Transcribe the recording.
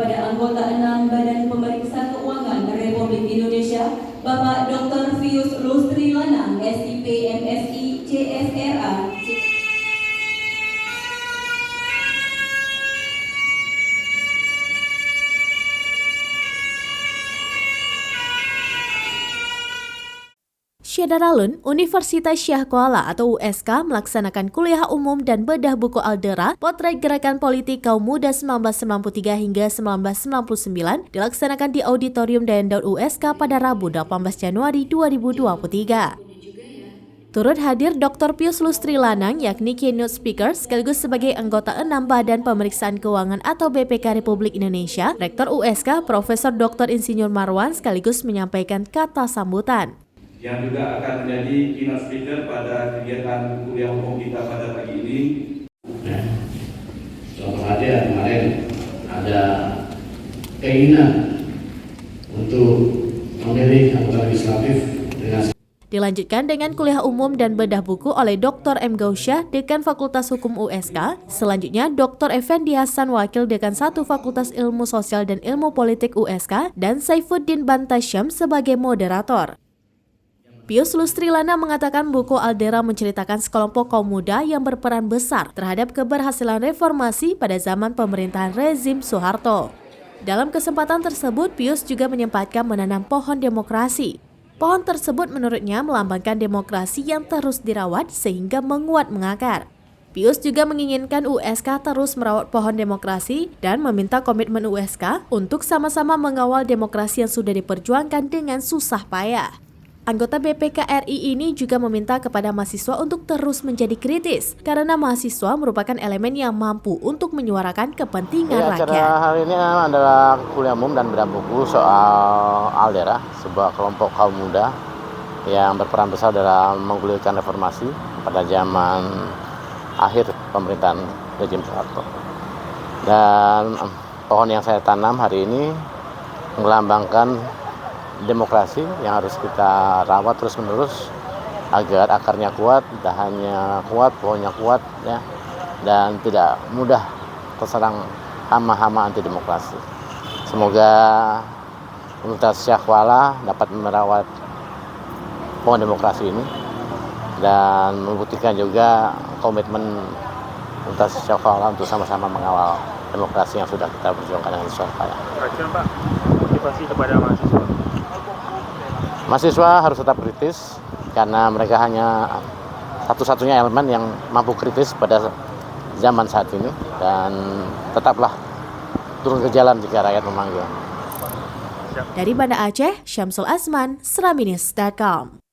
kepada anggota 6 Badan Pemeriksa Keuangan Republik Indonesia, Bapak Dr. Pius Lustri Lanang, SIP, MSI, CSRA. Syederalun, Universitas Syah Kuala atau USK melaksanakan kuliah umum dan bedah buku Aldera, Potret Gerakan Politik Kaum Muda 1993 hingga 1999 dilaksanakan di Auditorium Dayandaud USK pada Rabu 18 Januari 2023. Turut hadir Dr. Pius Lustri Lanang yakni keynote speaker sekaligus sebagai anggota 6 Badan Pemeriksaan Keuangan atau BPK Republik Indonesia, Rektor USK Profesor Dr. Insinyur Marwan sekaligus menyampaikan kata sambutan. Yang juga akan menjadi keynote speaker pada kegiatan kuliah umum kita pada pagi ini. Contoh saja kemarin ada keinginan untuk memilih anggota legislatif dengan. Dilanjutkan dengan kuliah umum dan bedah buku oleh Dr. M. Gausyah, Dekan Fakultas Hukum USK. Selanjutnya Dr. Effendi Hasan, Wakil Dekan 1 Fakultas Ilmu Sosial dan Ilmu Politik USK, dan Saifuddin Bantasyam sebagai moderator. Pius Lustri Lanang mengatakan buku Aldera menceritakan sekelompok kaum muda yang berperan besar terhadap keberhasilan reformasi pada zaman pemerintahan rezim Soeharto. Dalam kesempatan tersebut, Pius juga menyempatkan menanam pohon demokrasi. Pohon tersebut menurutnya melambangkan demokrasi yang terus dirawat sehingga menguat mengakar. Pius juga menginginkan USK terus merawat pohon demokrasi dan meminta komitmen USK untuk sama-sama mengawal demokrasi yang sudah diperjuangkan dengan susah payah. Anggota BPK RI ini juga meminta kepada mahasiswa untuk terus menjadi kritis karena mahasiswa merupakan elemen yang mampu untuk menyuarakan kepentingan rakyat. Acara hari ini adalah kuliah umum dan bedah buku soal Aldera, sebuah kelompok kaum muda yang berperan besar dalam menggulirkan reformasi pada zaman akhir pemerintahan rezim Soeharto. Dan pohon yang saya tanam hari ini melambangkan demokrasi yang harus kita rawat terus-menerus agar akarnya kuat, dahannya kuat, pohonnya kuat, ya, dan tidak mudah terserang hama-hama anti demokrasi. Semoga Universitas Syah Kuala dapat merawat pohon demokrasi ini dan membuktikan juga komitmen Universitas Syah Kuala untuk sama-sama mengawal demokrasi yang sudah kita perjuangkan dengan susah payah. Terakhir Pak, motivasi kepada mahasiswa. Mahasiswa harus tetap kritis karena mereka hanya satu-satunya elemen yang mampu kritis pada zaman saat ini, dan tetaplah turun ke jalan jika rakyat memanggil. Dari Banda Aceh, Syamsul Asman, Seraminis.com.